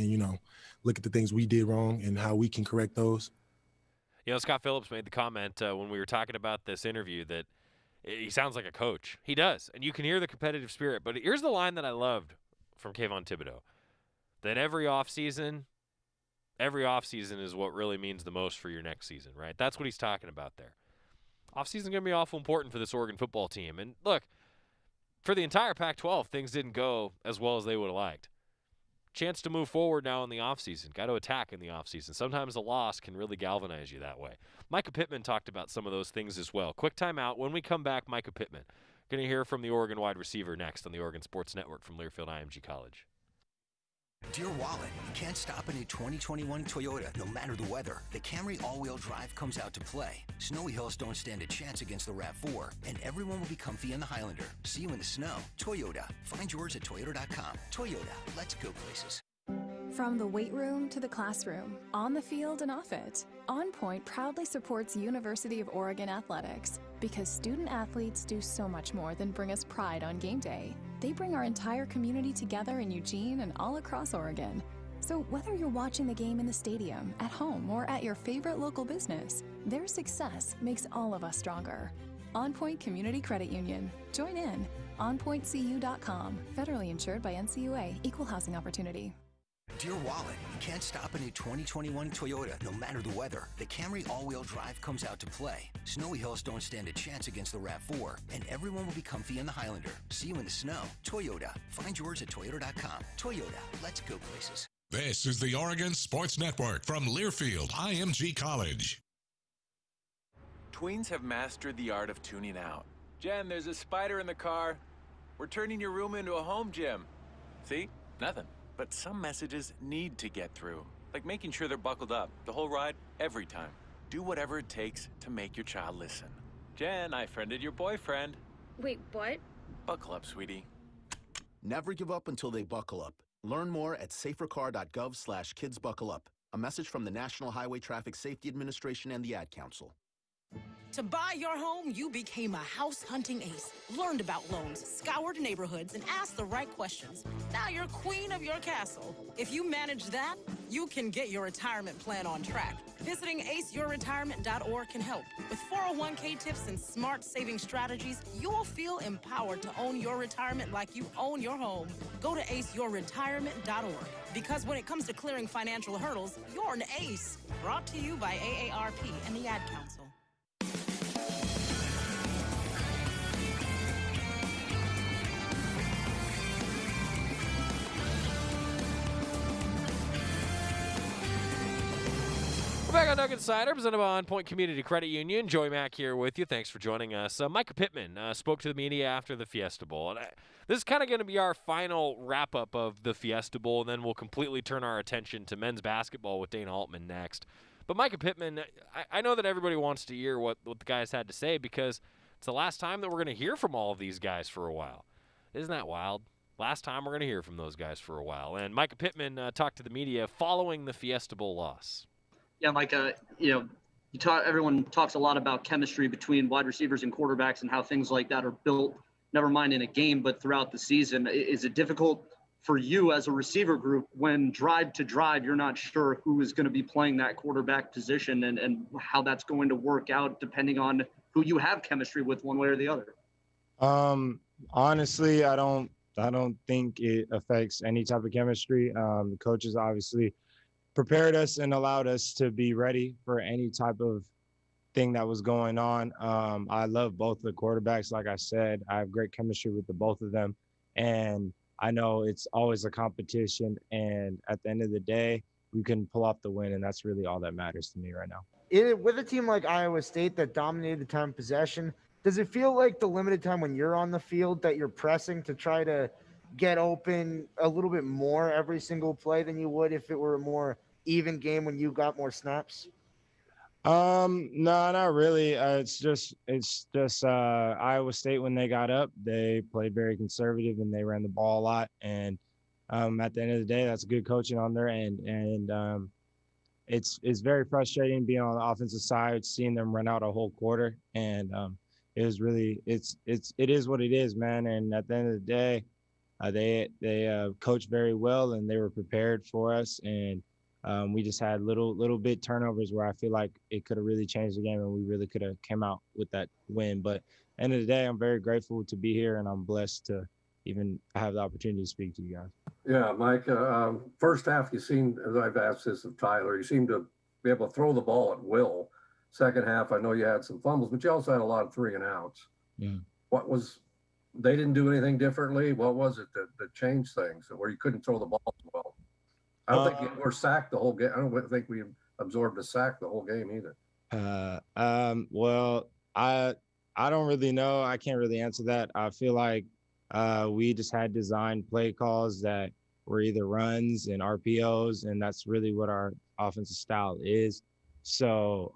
look at the things we did wrong and how we can correct those. Scott Phillips made the comment when we were talking about this interview that he sounds like a coach. He does. And you can hear the competitive spirit. But here's the line that I loved from Kayvon Thibodeau. That every offseason is what really means the most for your next season, right? That's what he's talking about there. Offseason is going to be awful important for this Oregon football team. And look, for the entire Pac-12, things didn't go as well as they would have liked. Chance to move forward now in the offseason. Got to attack in the offseason. Sometimes a loss can really galvanize you that way. Micah Pittman talked about some of those things as well. Quick timeout. When we come back, Micah Pittman. Going to hear from the Oregon wide receiver next on the Oregon Sports Network from Learfield IMG College. Dear Wallet, you can't stop a new 2021 Toyota no matter the weather. The Camry all-wheel drive comes out to play. Snowy hills don't stand a chance against the RAV4, and everyone will be comfy in the Highlander. See you in the snow. Toyota. Find yours at toyota.com. Toyota. Let's go places. From the weight room to the classroom, on the field and off it, On Point proudly supports University of Oregon athletics because student athletes do so much more than bring us pride on game day. They bring our entire community together in Eugene and all across Oregon. So whether you're watching the game in the stadium, at home, or at your favorite local business, their success makes all of us stronger. On Point Community Credit Union. Join in. OnPointCU.com. Federally insured by NCUA. Equal housing opportunity. Dear Wallet, you can't stop a new 2021 Toyota no matter the weather. The Camry all-wheel drive comes out to play. Snowy hills don't stand a chance against the RAV4, and everyone will be comfy in the Highlander. See you in the snow. Toyota. Find yours at toyota.com. Toyota. Let's go places. This is the Oregon Sports Network from Learfield IMG College. Tweens have mastered the art of tuning out. Jen, there's a spider in the car. We're turning your room into a home gym. See? Nothing. But some messages need to get through, like making sure they're buckled up the whole ride, every time. Do whatever it takes to make your child listen. Jen, I friended your boyfriend. Wait, what? Buckle up, sweetie. Never give up until they buckle up. Learn more at safercar.gov/kidsbuckleup. A message from the National Highway Traffic Safety Administration and the Ad Council. To buy your home, you became a house hunting ace, learned about loans, scoured neighborhoods, and asked the right questions. Now you're queen of your castle. If you manage that, you can get your retirement plan on track. Visiting aceyourretirement.org can help. With 401k tips and smart saving strategies, you will feel empowered to own your retirement like you own your home. Go to aceyourretirement.org. Because when it comes to clearing financial hurdles, you're an ace. Brought to you by AARP and the Ad Council. Back on Duck Insider, presented by On Point Community Credit Union. Joey Mack here with you. Thanks for joining us. Micah Pittman spoke to the media after the Fiesta Bowl. And this is kind of going to be our final wrap-up of the Fiesta Bowl, and then we'll completely turn our attention to men's basketball with Dana Altman next. But Micah Pittman, I know that everybody wants to hear what the guys had to say because it's the last time that we're going to hear from all of these guys for a while. Isn't that wild? Last time we're going to hear from those guys for a while. And Micah Pittman talked to the media following the Fiesta Bowl loss. Yeah, Micah, everyone talks a lot about chemistry between wide receivers and quarterbacks and how things like that are built, never mind in a game, but throughout the season. Is it difficult for you as a receiver group when drive to drive, you're not sure who is going to be playing that quarterback position and how that's going to work out depending on who you have chemistry with one way or the other? Honestly, I don't think it affects any type of chemistry. The coaches obviously prepared us and allowed us to be ready for any type of thing that was going on. I love both the quarterbacks. Like I said, I have great chemistry with the both of them. And I know it's always a competition. And at the end of the day, we can pull off the win. And that's really all that matters to me right now. With a team like Iowa State that dominated the time of possession, does it feel like the limited time when you're on the field that you're pressing to try to get open a little bit more every single play than you would if it were a more even game when you got more snaps? No, not really. It's just Iowa State, when they got up, they played very conservative and they ran the ball a lot. And at the end of the day, that's good coaching on their end. And it's very frustrating being on the offensive side, seeing them run out a whole quarter. And it was really, it is what it is, man. And at the end of the day, they coached very well and they were prepared for us. And we just had little bit turnovers where I feel like it could have really changed the game and we really could have came out with that win. But at the end of the day, I'm very grateful to be here and I'm blessed to even have the opportunity to speak to you guys. Yeah, Mike, first half you seemed, as I've asked this of Tyler, you seemed to be able to throw the ball at will. Second half, I know you had some fumbles, but you also had a lot of 3 and outs. Yeah. They didn't do anything differently? What was it that changed things where you couldn't throw the ball as well? I don't think you were sacked the whole game. I don't think we absorbed a sack the whole game either. Well, I don't really know. I can't really answer that. I feel like we just had designed play calls that were either runs and RPOs, and that's really what our offensive style is. So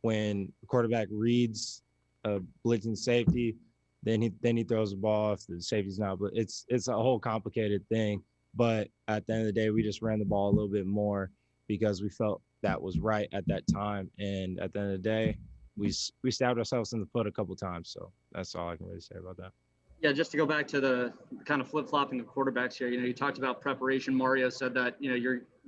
when the quarterback reads a blitzing safety, then he throws the ball if the safety's not. But it's a whole complicated thing. But at the end of the day, we just ran the ball a little bit more because we felt that was right at that time. And at the end of the day, we stabbed ourselves in the foot a couple times. So that's all I can really say about that. Yeah, just to go back to the kind of flip-flopping of quarterbacks here, you talked about preparation. Mario said that,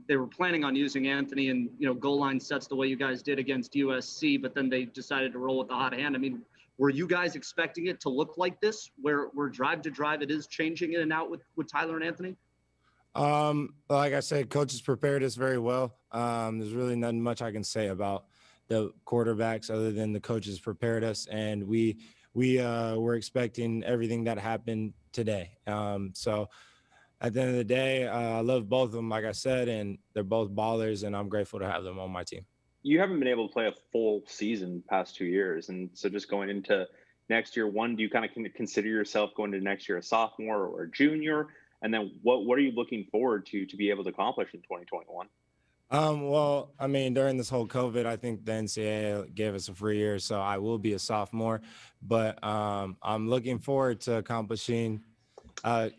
they were planning on using Anthony and, goal line sets the way you guys did against USC, but then they decided to roll with the hot hand. I mean, were you guys expecting it to look like this, where drive to drive it is changing in and out with Tyler and Anthony? Like I said, coaches prepared us very well. There's really nothing much I can say about the quarterbacks other than the coaches prepared us, and we were expecting everything that happened today. So at the end of the day, I love both of them, like I said, and they're both ballers, and I'm grateful to have them on my team. You haven't been able to play a full season past 2 years, and so just going into next year, do you kind of consider yourself going to next year a sophomore or a junior? And then what are you looking forward to be able to accomplish in 2021? Well, I mean, during this whole COVID, I think the NCAA gave us a free year, so I will be a sophomore. But I'm looking forward to accomplishing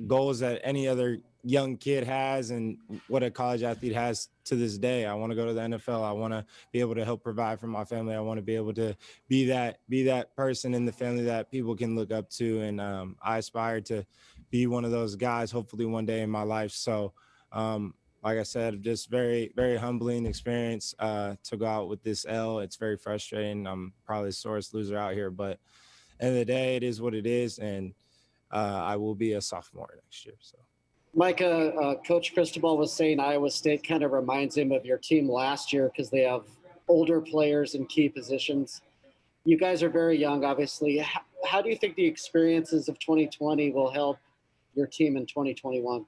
goals that any other young kid has and what a college athlete has to this day. I want to go to the NFL. I want to be able to help provide for my family. I want to be able to be that person in the family that people can look up to. And I aspire to be one of those guys, hopefully one day in my life. So, like I said, just very, very humbling experience to go out with this L. It's very frustrating. I'm probably the sorest loser out here, but at the end of the day, it is what it is. And I will be a sophomore next year. So. Micah, Coach Cristobal was saying Iowa State kind of reminds him of your team last year because they have older players in key positions. You guys are very young, obviously. How do you think the experiences of 2020 will help your team in 2021?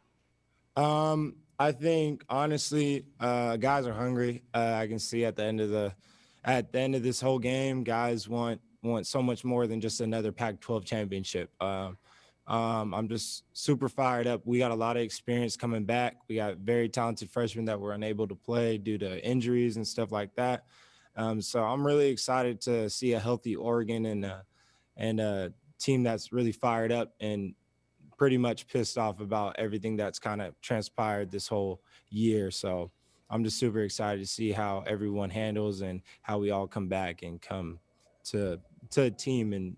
I think honestly, guys are hungry. I can see at the end of this whole game, guys want so much more than just another Pac-12 championship. I'm just super fired up. We got a lot of experience coming back. We got very talented freshmen that were unable to play due to injuries and stuff like that. So I'm really excited to see a healthy Oregon and a team that's really fired up and pretty much pissed off about everything that's kind of transpired this whole year. So I'm just super excited to see how everyone handles and how we all come back and come to a team and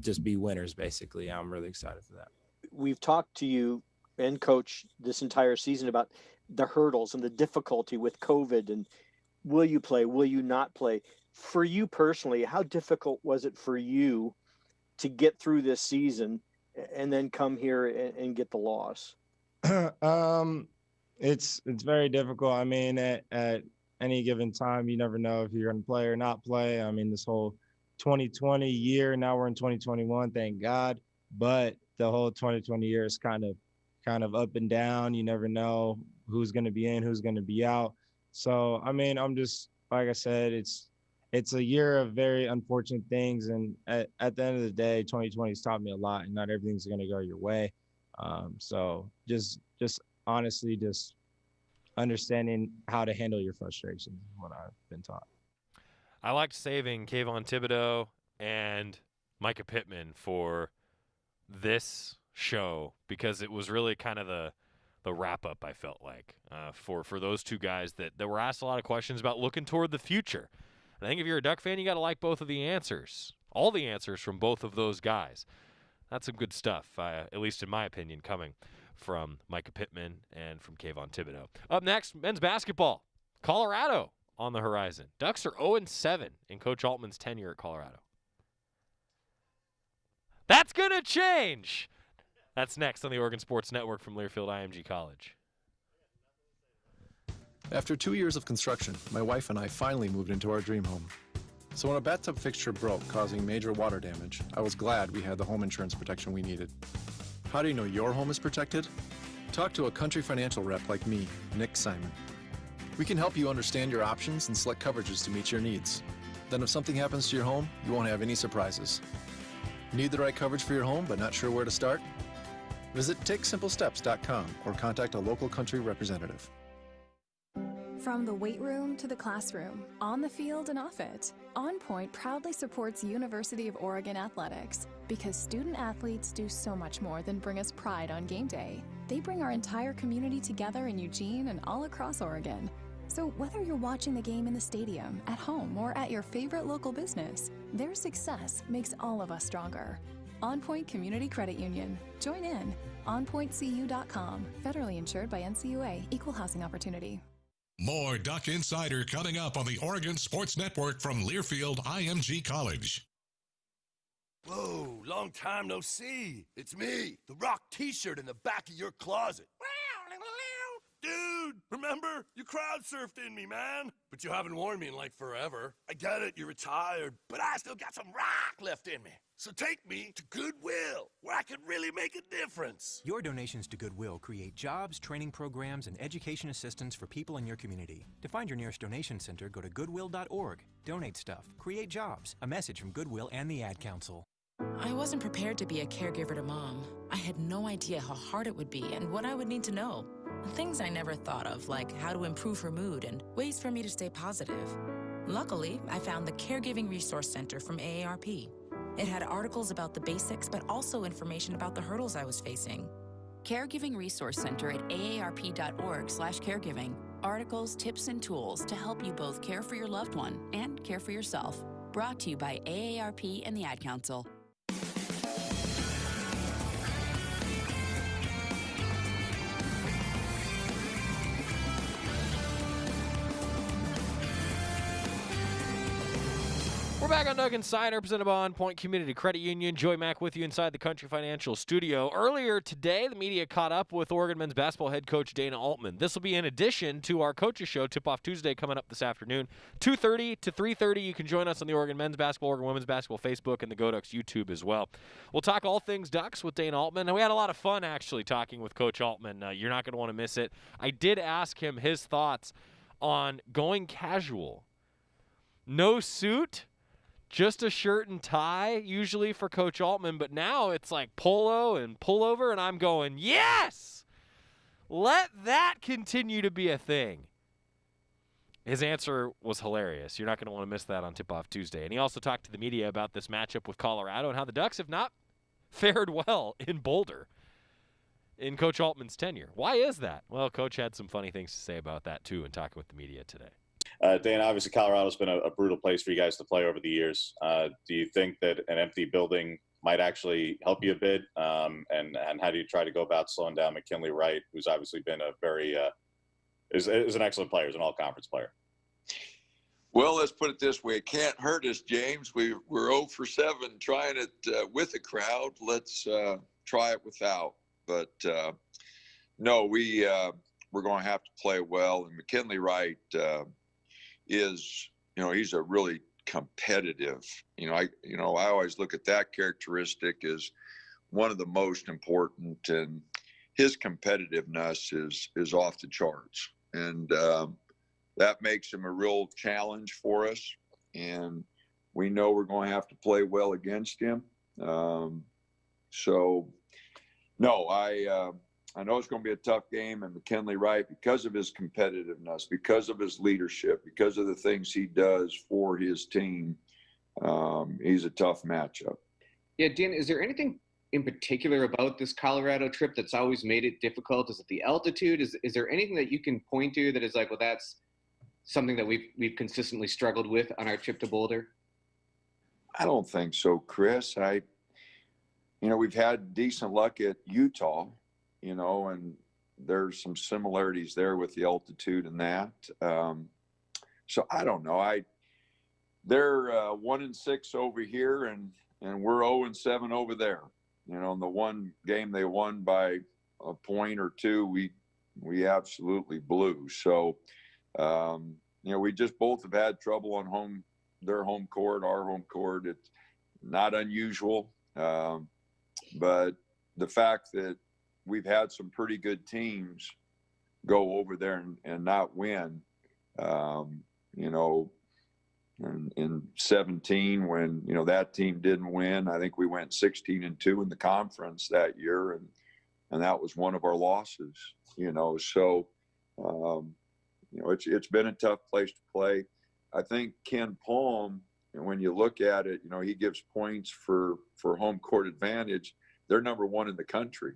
just be winners, basically. I'm really excited for that. We've talked to you and Coach this entire season about the hurdles and the difficulty with COVID and will you play, will you not play? For you personally, how difficult was it for you to get through this season and then come here and get the loss? It's very difficult. I mean, at any given time, you never know if you're going to play or not play. I mean, this whole 2020 year, now we're in 2021, thank God. But the whole 2020 year is kind of up and down. You never know who's going to be in, who's going to be out. So, I mean, I'm just, like I said, it's a year of very unfortunate things. And at the end of the day, 2020 has taught me a lot, and not everything's going to go your way. So just honestly, just understanding how to handle your frustrations is what I've been taught. I liked saving Kayvon Thibodeau and Micah Pittman for this show because it was really kind of the wrap-up, I felt like, for those two guys that were asked a lot of questions about looking toward the future. And I think if you're a Duck fan, you got to like both of the answers, all the answers from both of those guys. That's some good stuff, at least in my opinion, coming from Micah Pittman and from Kayvon Thibodeau. Up next, men's basketball. Colorado on the horizon. Ducks are 0-7 in Coach Altman's tenure at Colorado. That's going to change. That's next on the Oregon Sports Network from Learfield IMG College. After 2 years of construction, my wife and I finally moved into our dream home. So when a bathtub fixture broke, causing major water damage, I was glad we had the home insurance protection we needed. How do you know your home is protected? Talk to a Country Financial rep like me, Nick Simon. We can help you understand your options and select coverages to meet your needs. Then if something happens to your home, you won't have any surprises. Need the right coverage for your home but not sure where to start? Visit TakeSimpleSteps.com or contact a local Country representative. From the weight room to the classroom, on the field and off it, On Point proudly supports University of Oregon athletics because student athletes do so much more than bring us pride on game day. They bring our entire community together in Eugene and all across Oregon. So whether you're watching the game in the stadium, at home, or at your favorite local business, their success makes all of us stronger. On Point Community Credit Union. Join in. OnPointCU.com. Federally insured by NCUA. Equal housing opportunity. More Duck Insider coming up on the Oregon Sports Network from Learfield IMG College. Whoa, long time no see. It's me, the Rock t-shirt in the back of your closet. Dude, remember? You crowd surfed in me, man. But you haven't worn me in like forever. I get it, you're retired, but I still got some rock left in me. So take me to Goodwill, where I can really make a difference. Your donations to Goodwill create jobs, training programs, and education assistance for people in your community. To find your nearest donation center, go to goodwill.org. Donate stuff. Create jobs. A message from Goodwill and the Ad Council. I wasn't prepared to be a caregiver to Mom. I had no idea how hard it would be and what I would need to know. Things I never thought of, like how to improve her mood and ways for me to stay positive. Luckily, I found the Caregiving Resource Center from AARP. It had articles about the basics, but also information about the hurdles I was facing. Caregiving Resource Center at aarp.org/caregiving. Articles, tips, and tools to help you both care for your loved one and care for yourself. Brought to you by AARP and the Ad Council. We're back on Doug Insider, presented by On Point Community Credit Union. Joey Mack with you inside the Country Financial Studio. Earlier today, the media caught up with Oregon men's basketball head coach Dana Altman. This will be in addition to our coaches show, Tip-Off Tuesday, coming up this afternoon. 2:30 to 3:30, you can join us on the Oregon men's basketball, Oregon women's basketball Facebook, and the Go Ducks YouTube as well. We'll talk all things Ducks with Dana Altman, and we had a lot of fun actually talking with Coach Altman. You're not going to want to miss it. I did ask him his thoughts on going casual. No suit, just a shirt and tie, usually for Coach Altman, but now it's like polo and pullover, and I'm going, yes! Let that continue to be a thing. His answer was hilarious. You're not going to want to miss that on Tip-Off Tuesday. And he also talked to the media about this matchup with Colorado and how the Ducks have not fared well in Boulder in Coach Altman's tenure. Why is that? Well, Coach had some funny things to say about that, too, in talking with the media today. Dan, obviously Colorado's been a brutal place for you guys to play over the years. Do you think that an empty building might actually help you a bit? And how do you try to go about slowing down McKinley Wright, who's obviously been a very is an excellent player, is an all-conference player? Well, let's put it this way. It can't hurt us, James. We're 0 for 7 trying it with a crowd. Let's try it without. But, no, we're going to have to play well. And McKinley Wright is, he's a really competitive, I always look at that characteristic as one of the most important, and his competitiveness is off the charts. And that makes him a real challenge for us. And we know we're going to have to play well against him. So, no, I know it's going to be a tough game, and McKinley Wright, because of his competitiveness, because of his leadership, because of the things he does for his team, he's a tough matchup. Yeah, Dan, is there anything in particular about this Colorado trip that's always made it difficult? Is it the altitude? Is there anything that you can point to that is like, well, that's something that we've consistently struggled with on our trip to Boulder? I don't think so, Chris. We've had decent luck at Utah, and there's some similarities there with the altitude and that. So I don't know. They're 1-6 over here, and we're 0-7 over there. In the one game they won by a point or two, we absolutely blew. So, we just both have had trouble on their home court, our home court. It's not unusual, but the fact that we've had some pretty good teams go over there and not win, in 17 when, that team didn't win. I think we went 16-2 in the conference that year. And that was one of our losses, so, it's been a tough place to play. I think Ken Palm, when you look at it, he gives points for home court advantage. They're number 1 in the country.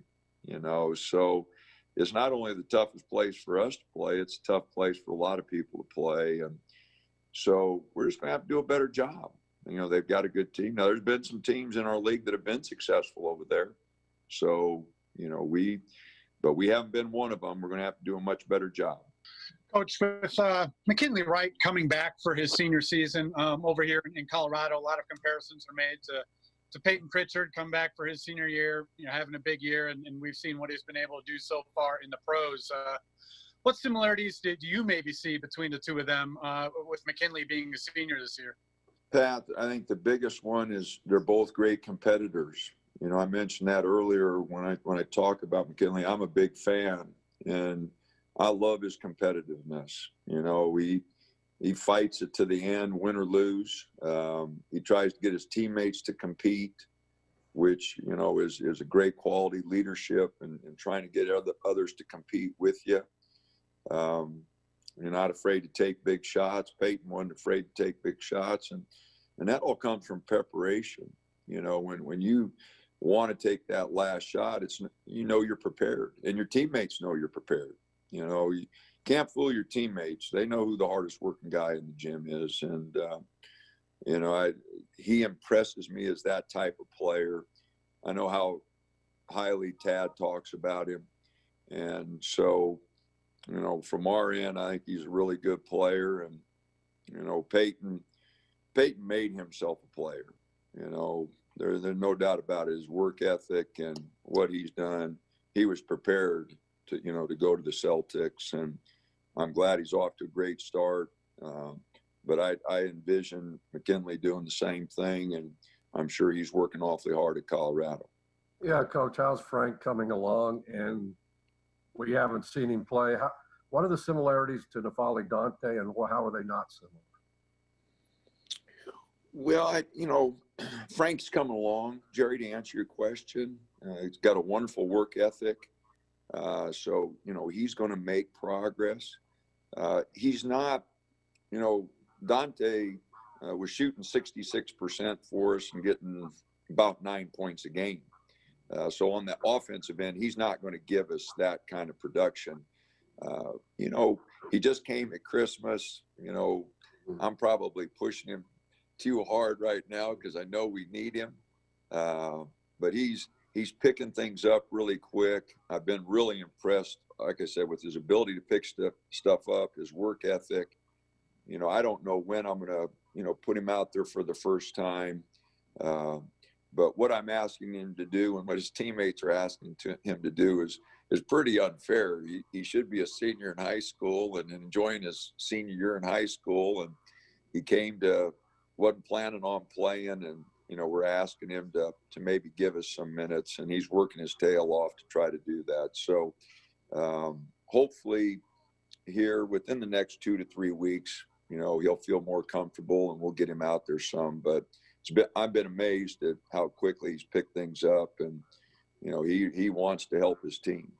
So it's not only the toughest place for us to play, it's a tough place for a lot of people to play. And so we're just going to have to do a better job. They've got a good team. Now, there's been some teams in our league that have been successful over there. So, but we haven't been one of them. We're going to have to do a much better job. Coach, with McKinley Wright coming back for his senior season over here in Colorado, a lot of comparisons are made to Peyton Pritchard come back for his senior year, having a big year, and we've seen what he's been able to do so far in the pros. What similarities do you maybe see between the two of them, with McKinley being a senior this year? Pat, I think the biggest one is they're both great competitors. I mentioned that earlier when I talk about McKinley. I'm a big fan, and I love his competitiveness. He fights it to the end, win or lose. He tries to get his teammates to compete, which, is a great quality, leadership and trying to get others to compete with you. You're not afraid to take big shots. Peyton wasn't afraid to take big shots. And that all comes from preparation. When you want to take that last shot, you're prepared, and your teammates know you're prepared. You can't fool your teammates. They know who the hardest working guy in the gym is. And, he impresses me as that type of player. I know how highly Tad talks about him. And so, from our end, I think he's a really good player. And, Peyton, Peyton made himself a player. You know, there's no doubt about his work ethic and what he's done. He was prepared to, you know, to go to the Celtics, and I'm glad he's off to a great start. But I envision McKinley doing the same thing, and I'm sure he's working awfully hard at Colorado. Yeah, Coach, how's Frank coming along? And we haven't seen him play. What are the similarities to Nafali Dante, and how are they not similar? Well, you know, Frank's coming along. Jerry, to answer your question, he's got a wonderful work ethic. So, you know, he's going to make progress. He's not, you know, Dante was shooting 66% for us and getting about 9 points a game. So on the offensive end, he's not going to give us that kind of production. You know, he just came at Christmas. You know, I'm probably pushing him too hard right now because I know we need him. But he's picking things up really quick. I've been really impressed, like I said, with his ability to pick stuff up, his work ethic. You know, I don't know when I'm going to, you know, put him out there for the first time. But what I'm asking him to do and what his teammates are asking him to do is pretty unfair. He should be a senior in high school and enjoying his senior year in high school. And he wasn't planning on playing, and, you know, we're asking him to maybe give us some minutes, and he's working his tail off to try to do that. So hopefully here within the next 2 to 3 weeks, you know, he'll feel more comfortable and we'll get him out there some. But I've been amazed at how quickly he's picked things up, and, you know, he wants to help his team.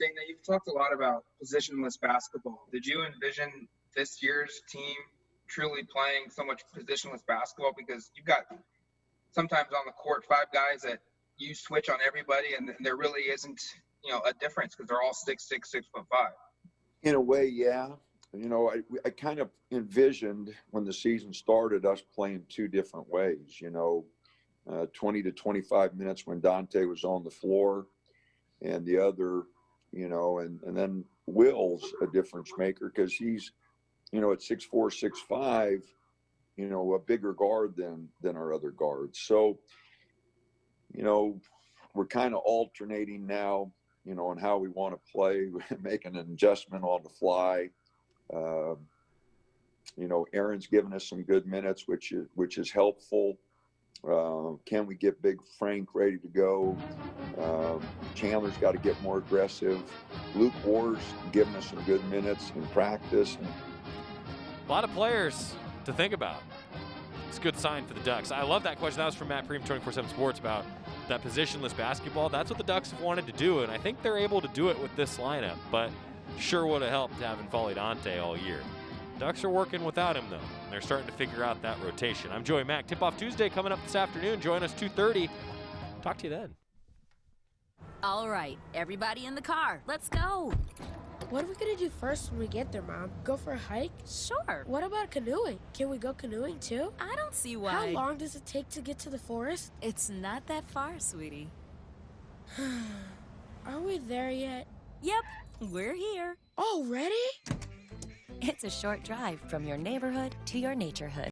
Dana, you've talked a lot about positionless basketball. Did you envision this year's team truly playing so much positionless basketball? Because you've got sometimes on the court 5 guys that you switch on everybody, and there really isn't, you know, a difference because they're all 6'6", 6'5". In a way, yeah. You know, I kind of envisioned when the season started us playing 2 different ways, you know, 20 to 25 minutes when Dante was on the floor, and the other, you know, and then Will's a difference maker because he's, you know, at 6'4", 6'5", you know, a bigger guard than our other guards. So, you know, we're kind of alternating now, you know, on how we want to play, making an adjustment on the fly. You know, Aaron's given us some good minutes, which is helpful. Can we get Big Frank ready to go? Chandler's got to get more aggressive. Luke Ward's given us some good minutes in practice. A lot of players to think about. It's a good sign for the Ducks. I love that question. That was from Matt Preem, 24/7 Sports, about that positionless basketball. That's what the Ducks have wanted to do, and I think they're able to do it with this lineup. But sure would have helped having Nafali Dante all year. Ducks are working without him, though. They're starting to figure out that rotation. I'm Joey Mack. Tip-Off Tuesday coming up this afternoon. Join us 2:30. Talk to you then. All right, everybody in the car. Let's go. What are we gonna do first when we get there, Mom? Go for a hike? Sure. What about canoeing? Can we go canoeing too? I don't see why. How long does it take to get to the forest? It's not that far, sweetie. Are we there yet? Yep, we're here. Already? It's a short drive from your neighborhood to your naturehood.